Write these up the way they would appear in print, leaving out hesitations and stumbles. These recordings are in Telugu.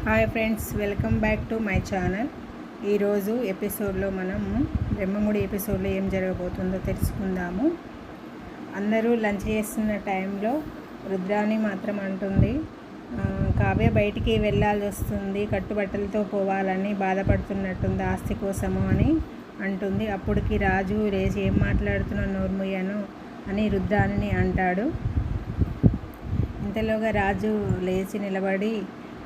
Hi friends, welcome back to my channel. ఈరోజు ఎపిసోడ్లో మనం బ్రహ్మముడి ఎపిసోడ్లో ఏం జరగబోతుందో తెలుసుకుందాము. అందరూ లంచ్ చేస్తున్న టైంలో రుద్రాణి మాత్రం అంటుంది, కావ్య బయటికి వెళ్ళాల్సి వస్తుంది, కట్టుబట్టలతో పోవాలని బాధపడుతున్నట్టుంది ఆస్తి కోసము అని అంటుంది. అప్పటికి రాజు లేచి ఏం మాట్లాడుతున్నా నోర్ముయ్యను అని రుద్రాణిని అంటాడు. ఇంతలోగా రాజు లేచి నిలబడి,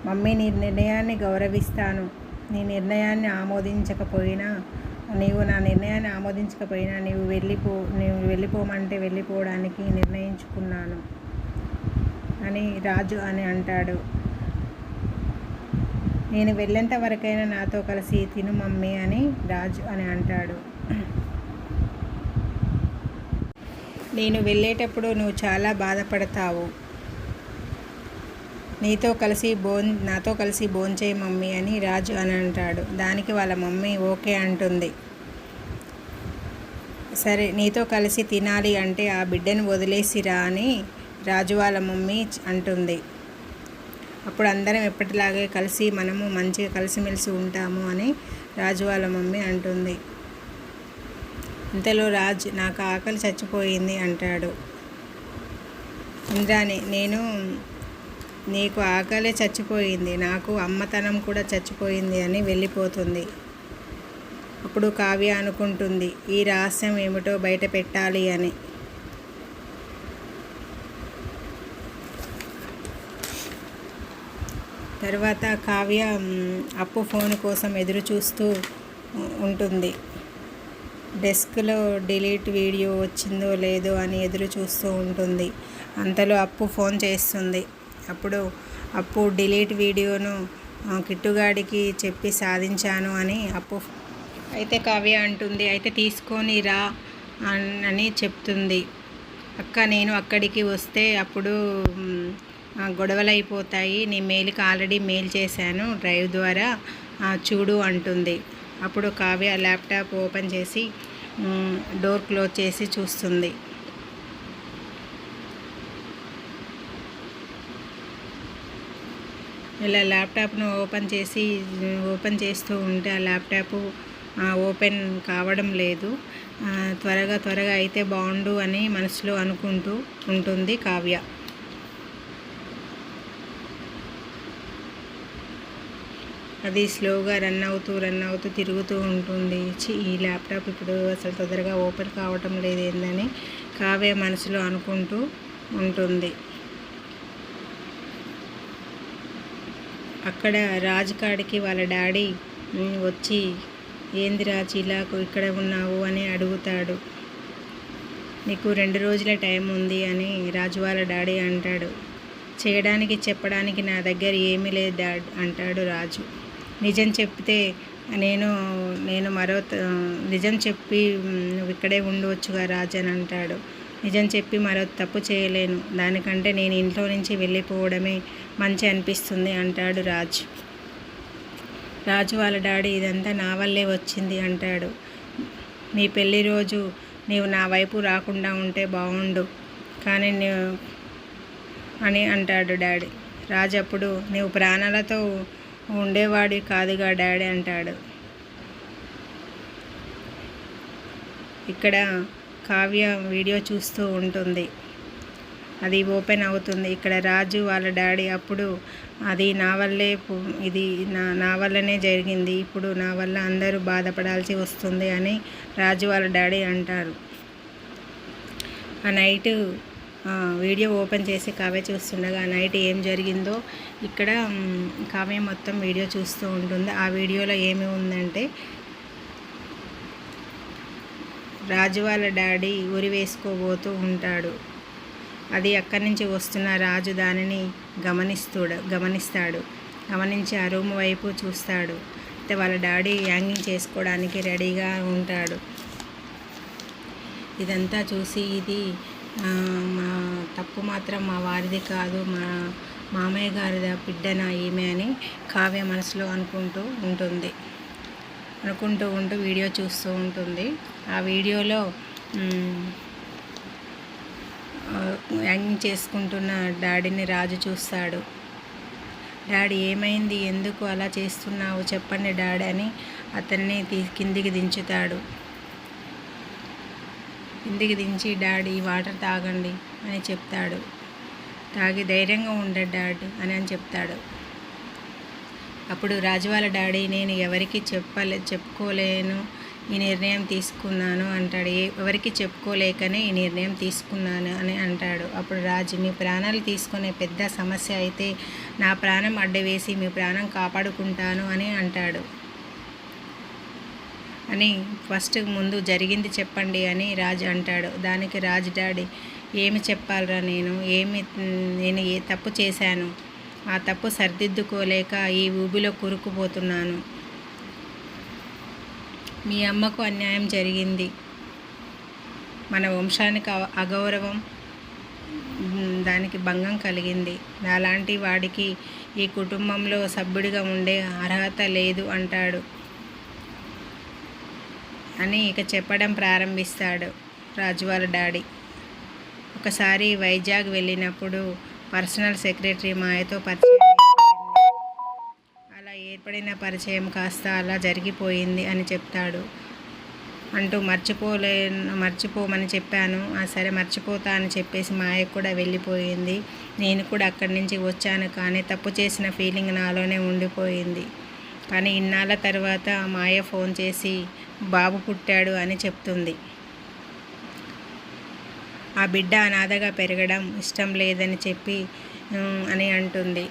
మమ్మీ నీ నిర్ణయాన్ని గౌరవిస్తాను, నీవు నా నిర్ణయాన్ని ఆమోదించకపోయినా నీవు వెళ్ళిపోమంటే వెళ్ళిపోవడానికి నిర్ణయించుకున్నాను అని రాజు అని అంటాడు. నేను వెళ్ళేంత వరకైనా నాతో కలిసి తిను మమ్మీ అని రాజు అని అంటాడు. నేను వెళ్ళేటప్పుడు నువ్వు చాలా బాధపడతావు, నాతో కలిసి భోంచేయి మమ్మీ అని రాజు అని అంటాడు. దానికి వాళ్ళ మమ్మీ ఓకే అంటుంది. సరే, నీతో కలిసి తినాలి అంటే ఆ బిడ్డను వదిలేసిరా అని రాజు వాళ్ళ మమ్మీ అంటుంది. అప్పుడు అందరం ఎప్పటిలాగే మనము మంచిగా కలిసిమెలిసి ఉంటాము అని రాజు వాళ్ళ మమ్మీ అంటుంది. ఇంతలో రాజు, నాకు ఆకలి చచ్చిపోయింది అంటాడు. ఇంద్రాణి, నీకు ఆకలే చచ్చిపోయింది, నాకు అమ్మతనం కూడా చచ్చిపోయింది అని వెళ్ళిపోతుంది. అప్పుడు కావ్య అనుకుంటుంది, ఈ రహస్యం ఏమిటో బయట పెట్టాలి అని. తర్వాత కావ్య అప్పు ఫోన్ కోసం ఎదురు చూస్తూ ఉంటుంది. డెస్క్లో డిలీట్ వీడియో వచ్చిందో లేదో అని ఎదురు చూస్తూ ఉంటుంది. అంతలో అప్పు ఫోన్ చేస్తుంది. అప్పుడు అప్పు డిలీట్ వీడియోను కిట్టుగాడికి చెప్పి సాధించాను అని అప్పు అయితే కావ్య అంటుంది, అయితే తీసుకొని రా అని చెప్తుంది. అక్క, నేను అక్కడికి వస్తే అప్పుడు గొడవలు అయిపోతాయి, నీ మెయిల్కి ఆల్రెడీ మెయిల్ చేశాను డ్రైవ్ ద్వారా, చూడు అంటుంది. అప్పుడు కావ్య ల్యాప్టాప్ ఓపెన్ చేసి డోర్ క్లోజ్ చేసి చూస్తుంది. ఇలా ల్యాప్టాప్ను ఓపెన్ చేస్తూ ఉంటే ఆ ల్యాప్టాప్ ఓపెన్ కావడం లేదు. త్వరగా అయితే బాగుండు అని మనసులో అనుకుంటూ ఉంటుంది కావ్య. అది స్లోగా రన్ అవుతూ తిరుగుతూ ఉంటుంది. ఈ ల్యాప్టాప్ ఇప్పుడు అసలు తొందరగా ఓపెన్ కావటం లేదు ఏందని కావ్య మనసులో అనుకుంటూ ఉంటుంది. అక్కడ రాజు కాడికి వాళ్ళ డాడీ వచ్చి, ఏంది రాజు ఇలా ఇక్కడ ఉన్నావు అని అడుగుతాడు. నీకు 2 రోజుల టైం ఉంది అని రాజు వాళ్ళ డాడీ అంటాడు. చెప్పడానికి నా దగ్గర ఏమీ లేదు డాడ్ అంటాడు రాజు. నిజం చెప్తే నిజం చెప్పి నువ్వు ఇక్కడే ఉండవచ్చుగా రాజు అని అంటాడు. నిజం చెప్పి మరో తప్పు చేయలేను, దానికంటే నేను ఇంట్లో నుంచి వెళ్ళిపోవడమే మంచి అనిపిస్తుంది అంటాడు రాజు. రాజు వాళ్ళ డాడీ, ఇదంతా నా వల్లే వచ్చింది అంటాడు. మీ పెళ్ళి రోజు నీవు నా వైపు రాకుండా ఉంటే బాగుండు కానీ అని అంటాడు డాడీ. రాజు అప్పుడు, నీవు ప్రాణాలతో ఉండేవాడి కాదుగా డాడీ అంటాడు. ఇక్కడ కావ్య వీడియో చూస్తూ ఉంటుంది. అది ఓపెన్ అవుతుంది. ఇక్కడ రాజు వాళ్ళ డాడీ, అప్పుడు అది నా వల్లనే జరిగింది, ఇప్పుడు నా వల్ల అందరూ బాధపడాల్సి వస్తుంది అని రాజు వాళ్ళ డాడీ అంటారు. ఆ నైట్ వీడియో ఓపెన్ చేసి కావ్య చూస్తుండగా ఆ నైట్ ఏం జరిగిందో ఇక్కడ కావ్య మొత్తం వీడియో చూస్తూ ఉంటుంది. ఆ వీడియోలో ఏమి ఉందంటే, రాజు వాళ్ళ డాడీ ఉరి వేసుకోబోతూ ఉంటాడు. అది అక్కడి నుంచి వస్తున్న రాజు దానిని గమనిస్తాడు. గమనించి ఆ రూమ్ వైపు చూస్తాడు. అయితే వాళ్ళ డాడీ యాంగింగ్ చేసుకోవడానికి రెడీగా ఉంటాడు. ఇదంతా చూసి, ఇది మా తప్పు మాత్రం మా వారిది కాదు, మా మామయ్య గారిద బిడ్డన ఈమె అని కావ్య మనసులో అనుకుంటూ వీడియో చూస్తూ ఉంటుంది. ఆ వీడియోలో యాంగింగ్ చేసుకుంటున్న డాడీని రాజు చూస్తాడు. డాడీ ఏమైంది, ఎందుకు అలా చేస్తున్నావు చెప్పండి డాడీ అని అతన్ని కిందికి దించుతాడు. కిందికి దించి డాడీ వాటర్ తాగండి అని చెప్తాడు. తాగి ధైర్యంగా ఉండడు డాడీ అని చెప్తాడు. అప్పుడు రాజు వాళ్ళ డాడీ నేను ఎవరికి చెప్పుకోలేను ఈ నిర్ణయం తీసుకున్నాను అంటాడు. ఎవరికి చెప్పుకోలేకనే ఈ నిర్ణయం తీసుకున్నాను అని అంటాడు. అప్పుడు రాజు మీ ప్రాణాలు తీసుకునే పెద్ద సమస్య అయితే నా ప్రాణం అడ్డవేసి మీ ప్రాణం కాపాడుకుంటాను అని అంటాడు. అని ఫస్ట్ ముందు జరిగింది చెప్పండి అని రాజు అంటాడు. దానికి రాజు డాడీ ఏమి చెప్పాలరా, నేను ఏ తప్పు చేశాను, ఆ తప్పు సరిదిద్దుకోలేక ఈ ఊబిలో కూరుకుపోతున్నాను. మీ అమ్మకు అన్యాయం జరిగింది, మన వంశానికి అగౌరవం, దానికి భంగం కలిగింది. నాలాంటి వాడికి ఈ కుటుంబంలో సభ్యుడిగా ఉండే అర్హత లేదు అంటాడు అని ఇక చెప్పడం ప్రారంభిస్తాడు రాజు వాళ్ళ డాడీ. ఒకసారి వైజాగ్ వెళ్ళినప్పుడు పర్సనల్ సెక్రటరీ మాయతో పరిచయం అలా ఏర్పడిన పరిచయం కాస్త అలా జరిగిపోయింది అని చెప్తాడు. అంటూ మర్చిపోమని చెప్పాను, సరే మర్చిపోతా అని చెప్పేసి మాయకు కూడా వెళ్ళిపోయింది. నేను కూడా అక్కడి నుంచి వచ్చాను, కానీ తప్పు చేసిన ఫీలింగ్ నాలోనే ఉండిపోయింది. కానీ ఇన్నాళ్ళ తర్వాత మాయ ఫోన్ చేసి బాబు పుట్టాడు అని చెప్తుంది. ఆ బిడ్డ అనాథగా పెరగడం ఇష్టం లేదని చెప్పి అని అంటుంది.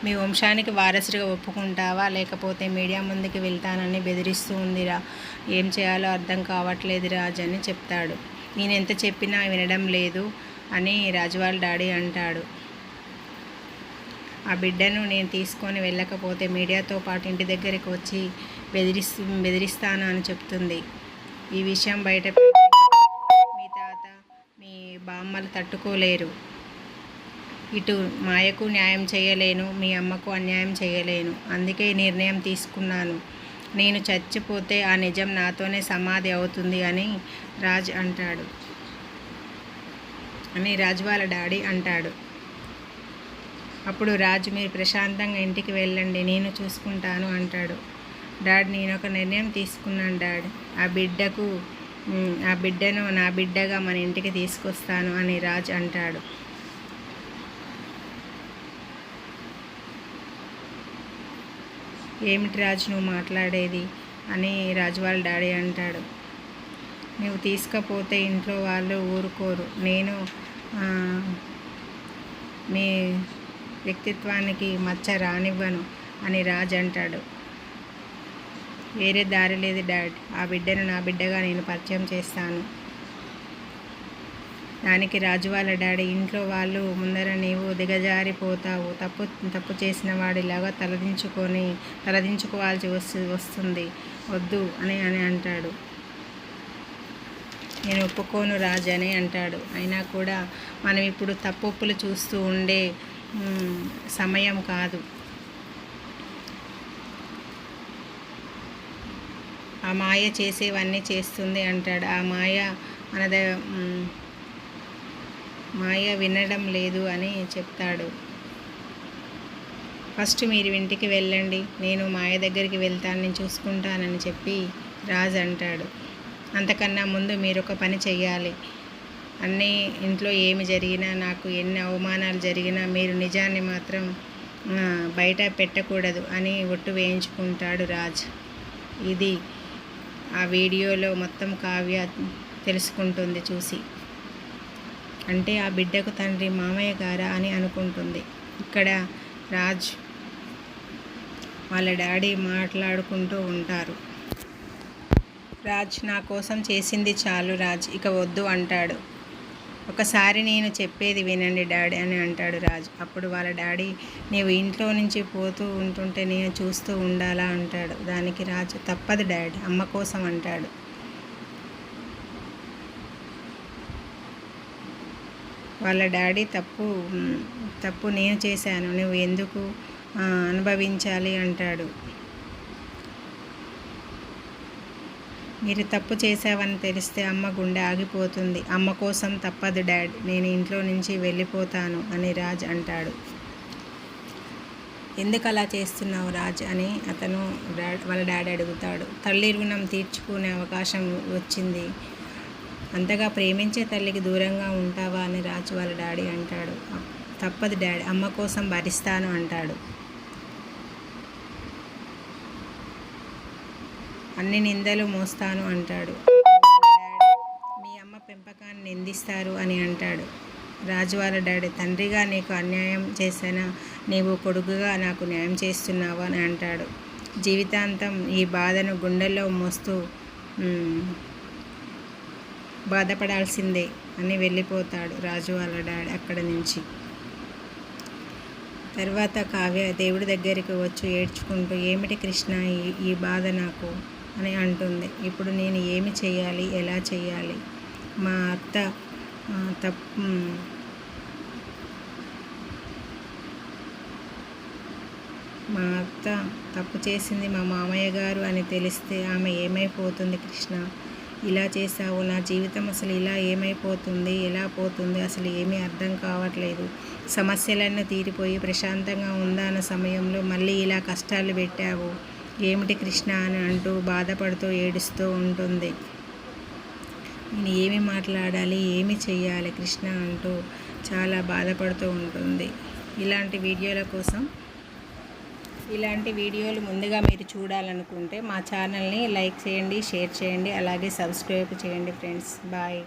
మీ వంశానికి వారసుడిగా ఒప్పుకుంటావా, లేకపోతే మీడియా ముందుకు వెళ్తానని బెదిరిస్తూ ఉందిరా, ఏం చేయాలో అర్థం కావట్లేదు రాజు అని చెప్తాడు. నేను ఎంత చెప్పినా వినడం లేదు అని రాజు వాళ్ళ డాడీ అంటాడు. ఆ బిడ్డను నేను తీసుకొని వెళ్ళకపోతే మీడియాతో పాటు ఇంటి దగ్గరికి వచ్చి బెదిరిస్తాను అని చెప్తుంది. ఈ విషయం బయట మీ తాత మీ బామ్మలు తట్టుకోలేరు. ఇటు మాయకు న్యాయం చేయలేను, మీ అమ్మకు అన్యాయం చేయలేను. అందుకే నిర్ణయం తీసుకున్నాను. నేను చచ్చిపోతే ఆ నిజం నాతోనే సమాధి అవుతుంది అని రాజు వాళ్ళ డాడీ అంటాడు. అప్పుడు రాజు మీరు ప్రశాంతంగా ఇంటికి వెళ్ళండి, నేను చూసుకుంటాను అంటాడు. డాడ్ నేను ఒక నిర్ణయం తీసుకున్నాను డాడ్, ఆ బిడ్డను నా బిడ్డగా మన ఇంటికి తీసుకొస్తాను అని రాజు అంటాడు. ఏమిటి రాజు నువ్వు మాట్లాడేది అని రాజు వాళ్ళ డాడీ అంటాడు. నువ్వు తీసుకపోతే ఇంట్లో వాళ్ళు ఊరుకోరు, నేను మీ వ్యక్తిత్వానికి మచ్చ రానివ్వను అని రాజు అంటాడు. వేరే దారి లేదు డాడ్, ఆ బిడ్డను నా బిడ్డగా నేను పరిచయం చేస్తాను. దానికి రాజు వాళ్ళ డాడీ ఇంట్లో వాళ్ళు ముందర నీవు దిగజారిపోతావు, తప్పు చేసిన వాడిలాగా తలదించుకోవాల్సి వస్తుంది, వద్దు అని అంటాడు. నేను ఒప్పుకోను రాజు అని అంటాడు. అయినా కూడా మనం ఇప్పుడు తప్పులు చూస్తూ ఉండే సమయం కాదు. ఆ మాయ చేసేవన్నీ చేస్తుంది అంటాడు. ఆ మాయ వినడం లేదు అని చెప్తాడు. ఫస్ట్ మీరు ఇంటికి వెళ్ళండి, నేను మాయ దగ్గరికి వెళ్తాను, నేను చూసుకుంటానని చెప్పి రాజు అంటాడు. అంతకన్నా ముందు మీరు ఒక పని చెయ్యాలి. అన్నీ ఇంట్లో ఏమి జరిగినా, నాకు ఎన్ని అవమానాలు జరిగినా మీరు నిజాన్ని మాత్రం బయట పెట్టకూడదు అని ఒట్టు వేయించుకుంటాడు రాజ్. ఇది ఆ వీడియోలో మొత్తం కావ్య తెలుసుకుంటుంది చూసి. అంటే ఆ బిడ్డకు తండ్రి మామయ్య గారా అని అనుకుంటుంది. ఇక్కడ రాజ్ వాళ్ళ డాడీ మాట్లాడుకుంటూ ఉంటారు. రాజ్ నా కోసం చేసింది చాలు రాజ్, ఇక వద్దు అంటాడు. ఒకసారి నేను చెప్పేది వినండి డాడీ అని అంటాడు రాజ్. అప్పుడు వాళ్ళ డాడీ నీవు ఇంట్లో నుంచి పోతూ ఉంటుంటే నేను చూస్తూ ఉండాలా అంటాడు. దానికి రాజు తప్పదు డాడీ, అమ్మ కోసం అంటాడు. వాళ్ళ డాడీ తప్పు నేను చేశాను, నువ్వు ఎందుకు అనుభవించాలి అంటాడు. మీరు తప్పు చేశావని తెలిస్తే అమ్మ గుండె ఆగిపోతుంది, అమ్మ కోసం తప్పదు డాడ్, నేను ఇంట్లో నుంచి వెళ్ళిపోతాను అని రాజ్ అంటాడు. ఎందుకు అలా చేస్తున్నావు రాజ్ అని అతను వాళ్ళ డాడీ అడుగుతాడు. తల్లి రుణం తీర్చుకునే అవకాశం వచ్చింది, అంతగా ప్రేమించే తల్లికి దూరంగా ఉంటావా అని రాజు వాళ్ళ డాడీ అంటాడు. తప్పదు డాడీ, అమ్మ కోసం భరిస్తాను అంటాడు. అన్ని నిందలు మోస్తాను అంటాడు. మీ అమ్మ పెంపకాన్ని నిందిస్తారు అని అంటాడు. రాజు వాళ్ళ డాడీ, తండ్రిగా నీకు అన్యాయం చేశానా, నీవు కొడుకుగా నాకు న్యాయం చేస్తున్నావా అని అంటాడు. జీవితాంతం ఈ బాధను గుండెల్లో మోస్తూ బాధపడాల్సిందే అని వెళ్ళిపోతాడు రాజు వాళ్ళ డాడీ అక్కడి నుంచి. తర్వాత కావ్య దేవుడి దగ్గరికి వచ్చి ఏడ్చుకుంటూ, ఏమిటి కృష్ణ ఈ బాధ నాకు అని అంటుంది. ఇప్పుడు నేను ఏమి చేయాలి, ఎలా చేయాలి? మా అత్త తప్పు చేసింది మా మామయ్య గారు అని తెలిస్తే ఆమె ఏమైపోతుంది కృష్ణ? ఇలా చేశావు, నా జీవితం అసలు ఇలా ఏమైపోతుంది, ఎలా పోతుంది, అసలు ఏమీ అర్థం కావట్లేదు. సమస్యలన్నీ తీరిపోయి ప్రశాంతంగా ఉందా అన్న సమయంలో మళ్ళీ ఇలా కష్టాలు పెట్టావు, ఏమిటి కృష్ణ అని అంటూ బాధపడుతూ ఏడుస్తూ ఉంటుంది. నేను ఏమి మాట్లాడాలి, ఏమి చెయ్యాలి కృష్ణ అంటూ చాలా బాధపడుతూ ఉంటుంది. ఇలాంటి వీడియోలు ముందుగా మీరు చూడాలనుకుంటే మా ఛానల్ని లైక్ చేయండి, షేర్ చేయండి, అలాగే సబ్స్క్రైబ్ చేయండి ఫ్రెండ్స్. బాయ్.